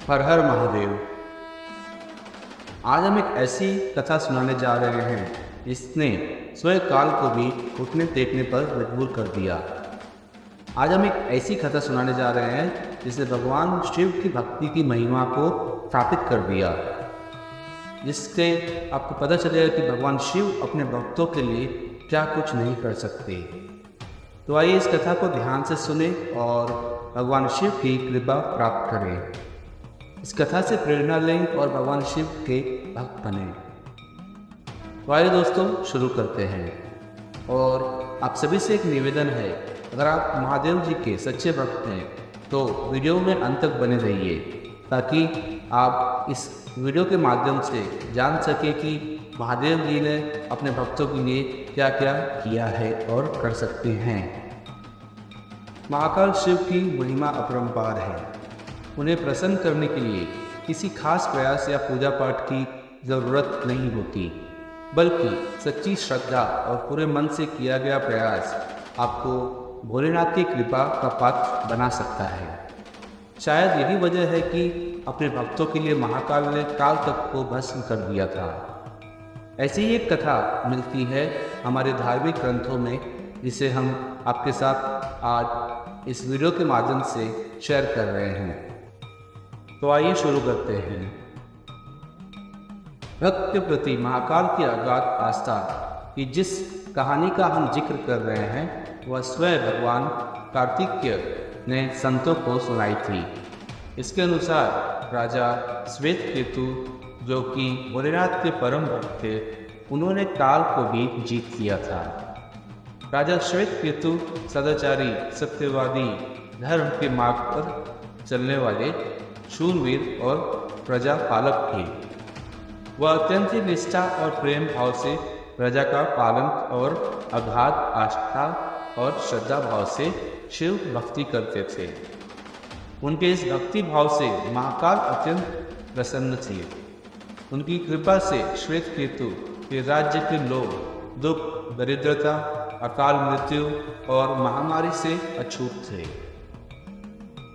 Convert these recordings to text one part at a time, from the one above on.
हर हर महादेव। आज हम एक ऐसी कथा सुनाने जा रहे हैं जिसने स्वयं काल को भी घुटने टेकने पर मजबूर कर दिया। आज हम एक ऐसी कथा सुनाने जा रहे हैं जिसने भगवान शिव की भक्ति की महिमा को स्थापित कर दिया, जिससे आपको पता चलेगा कि भगवान शिव अपने भक्तों के लिए क्या कुछ नहीं कर सकते। तो आइए इस कथा को ध्यान से सुने और भगवान शिव की कृपा प्राप्त करें। इस कथा से प्रेरणा लें और भगवान शिव के भक्त बने। तो आइए दोस्तों शुरू करते हैं। और आप सभी से एक निवेदन है, अगर आप महादेव जी के सच्चे भक्त हैं तो वीडियो में अंत तक बने रहिए, ताकि आप इस वीडियो के माध्यम से जान सकें कि महादेव जी ने अपने भक्तों के लिए क्या क्या किया है और कर सकते हैं। महाकाल शिव की महिमा अपरंपार है। उन्हें प्रसन्न करने के लिए किसी खास प्रयास या पूजा पाठ की ज़रूरत नहीं होती, बल्कि सच्ची श्रद्धा और पूरे मन से किया गया प्रयास आपको भोलेनाथ की कृपा का पात्र बना सकता है। शायद यही वजह है कि अपने भक्तों के लिए महाकाल ने काल तक को भस्म कर दिया था। ऐसी ही एक कथा मिलती है हमारे धार्मिक ग्रंथों में, जिसे हम आपके साथ आज इस वीडियो के माध्यम से शेयर कर रहे हैं। तो आइए शुरू करते हैं। भक्त के प्रति महाकाल की अगाध आस्था की जिस कहानी का हम जिक्र कर रहे हैं, वह स्वयं भगवान कार्तिकेय ने संतों को सुनाई थी। इसके अनुसार राजा श्वेतकेतु, जो कि भोलेनाथ के परम भक्त थे, उन्होंने काल को भी जीत लिया था। राजा श्वेतकेतु सदाचारी, सत्यवादी, धर्म के मार्ग पर चलने वाले शूरवीर और प्रजा पालक थे। वह अत्यंत ही निष्ठा और प्रेम भाव से प्रजा का पालन और अगाध आस्था और श्रद्धा भाव से शिव भक्ति करते थे। उनके इस भक्ति भाव से महाकाल अत्यंत प्रसन्न थे। उनकी कृपा से श्वेतकेतु के राज्य के लोग दुख, दरिद्रता, अकाल मृत्यु और महामारी से अछूत थे।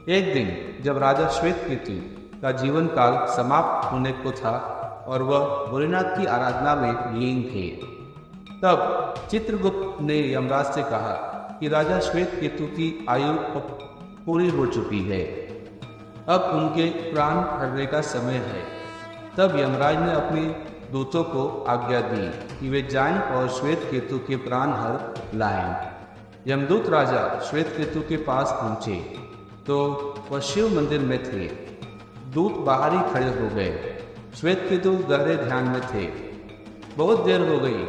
एक दिन जब राजा श्वेतकेतु का जीवन काल समाप्त होने को था और वह भोलेनाथ की आराधना में लीन थे, तब चित्रगुप्त ने यमराज से कहा कि राजा श्वेतकेतु की आयु अब पूरी हो चुकी है, अब उनके प्राण हरने का समय है। तब यमराज ने अपने दूतों को आज्ञा दी कि वे जाएं और श्वेतकेतु के प्राण हर लाएं। यमदूत राजा श्वेतकेतु के पास पहुंचे तो वह शिव मंदिर में थे। दूत बाहर ही खड़े हो गए। श्वेतकेतु गहरे ध्यान में थे। बहुत देर हो गई,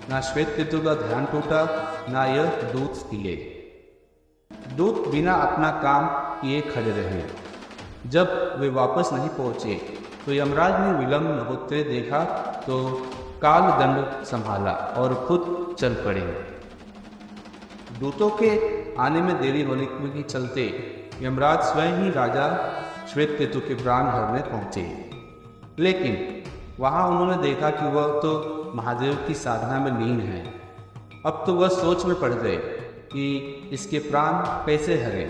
ना श्वेतकेतु का ध्यान टूटा, ना यह दूत हिले। दूत बिना अपना काम किए खड़े रहे। जब वे वापस नहीं पहुंचे तो यमराज ने विलंब होते देखा तो काल दंड संभाला और खुद चल पड़े। दूतों के आने में देरी होने के चलते यमराज स्वयं ही राजा श्वेतकेतु के प्राण हरने पहुंचे। लेकिन वहां उन्होंने देखा कि वह तो महादेव की साधना में लीन है। अब तो वह सोच में पड़ गए कि इसके प्राण कैसे हरे।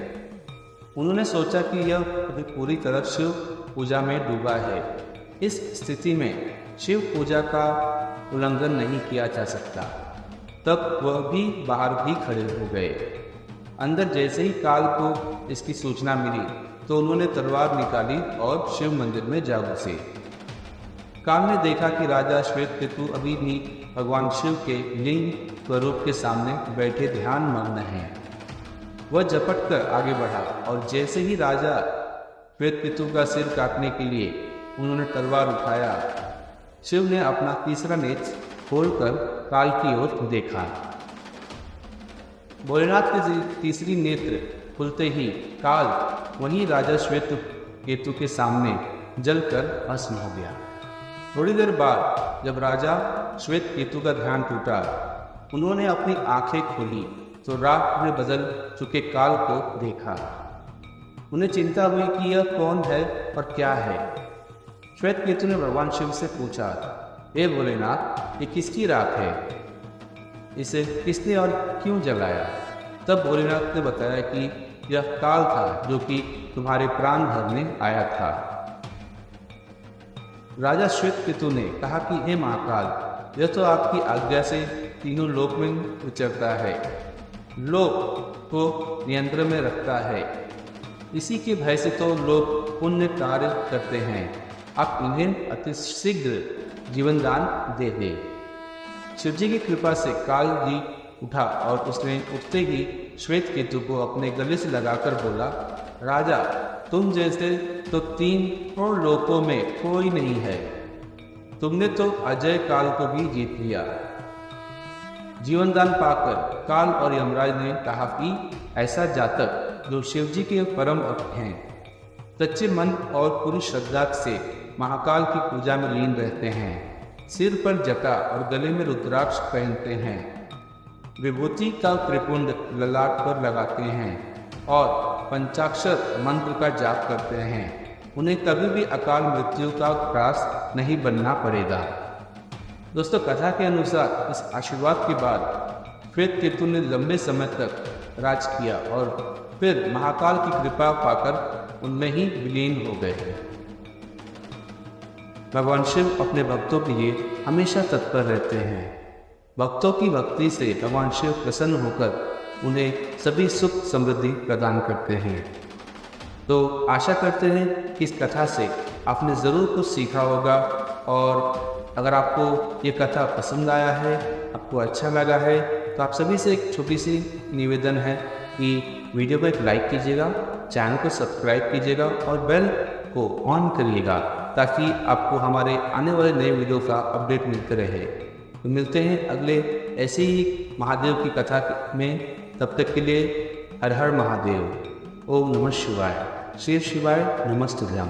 उन्होंने सोचा कि यह अभी पूरी तरह शिव पूजा में डूबा है। इस स्थिति में शिव पूजा का उल्लंघन नहीं किया जा सकता। तब वह भी बाहर भी खड़े हो गए। अंदर जैसे ही काल को इसकी सूचना मिली तो उन्होंने तलवार निकाली और शिव मंदिर में जा घुसे। काल ने देखा कि राजा श्वेतकेतु अभी भी भगवान शिव के लिंग स्वरूप के सामने बैठे ध्यान मग्न हैं। वह झपट कर आगे बढ़ा और जैसे ही राजा श्वेतकेतु का सिर काटने के लिए उन्होंने तलवार उठाया, शिव ने अपना तीसरा नेत्र खोलकर काल की ओर देखा। भोलेनाथ के तीसरी नेत्र खुलते ही काल वहीं राजा श्वेतकेतु के सामने जलकर भस्म हो गया। थोड़ी देर बाद जब राजा श्वेतकेतु का ध्यान टूटा, उन्होंने अपनी आंखें खोली तो राख में बदल चुके काल को देखा। उन्हें चिंता हुई कि यह कौन है और क्या है। श्वेतकेतु ने भगवान शिव से पूछा, हे भोलेनाथ, ये किसकी राख है? इसे किसने और क्यों जलाया? तब भोलेनाथ ने बताया कि यह काल था जो कि तुम्हारे प्राण भरने आया था। राजा श्वेतकेतु ने कहा कि हे महाकाल, यह तो आपकी आज्ञा से तीनों लोक में विचरता है, लोक को नियंत्रण में रखता है। इसी के भय से तो लोग पुण्य कार्य करते हैं। आप इन्हें अति शीघ्र जीवन दान दे दे। शिव जी की कृपा से काल जी उठा और उसने उठते ही श्वेतकेतु को अपने गले से लगाकर बोला, राजा, तुम जैसे तो 3 और लोकों में कोई नहीं है। तुमने तो अजय काल को भी जीत लिया। जीवनदान पाकर काल और यमराज ने कहा कि ऐसा जातक जो शिव जी के परम भक्त हैं, सच्चे मन और पूरी श्रद्धा से महाकाल की पूजा में लीन रहते हैं, सिर पर जटा और गले में रुद्राक्ष पहनते हैं, विभूति का त्रिपुंड ललाट पर लगाते हैं और पंचाक्षर मंत्र का जाप करते हैं, उन्हें कभी भी अकाल मृत्यु का ग्रास नहीं बनना पड़ेगा। दोस्तों, कथा के अनुसार इस आशीर्वाद के बाद श्वेतकेतु ने लंबे समय तक राज किया और फिर महाकाल की कृपा पाकर उनमें ही विलीन हो गए। भगवान शिव अपने भक्तों के लिए हमेशा तत्पर रहते हैं। भक्तों की भक्ति से भगवान शिव प्रसन्न होकर उन्हें सभी सुख समृद्धि प्रदान करते हैं। तो आशा करते हैं कि इस कथा से आपने ज़रूर कुछ सीखा होगा, और अगर आपको ये कथा पसंद आया है, आपको अच्छा लगा है, तो आप सभी से एक छोटी सी निवेदन है कि वीडियो को एक लाइक कीजिएगा, चैनल को सब्सक्राइब कीजिएगा और बेल को ऑन करिएगा, ताकि आपको हमारे आने वाले नए वीडियो का अपडेट मिलते रहे। तो मिलते हैं अगले ऐसे ही महादेव की कथा में। तब तक के लिए हर हर महादेव। ओम नमः शिवाय। श्री शिवाय नमस्तुभ्याम।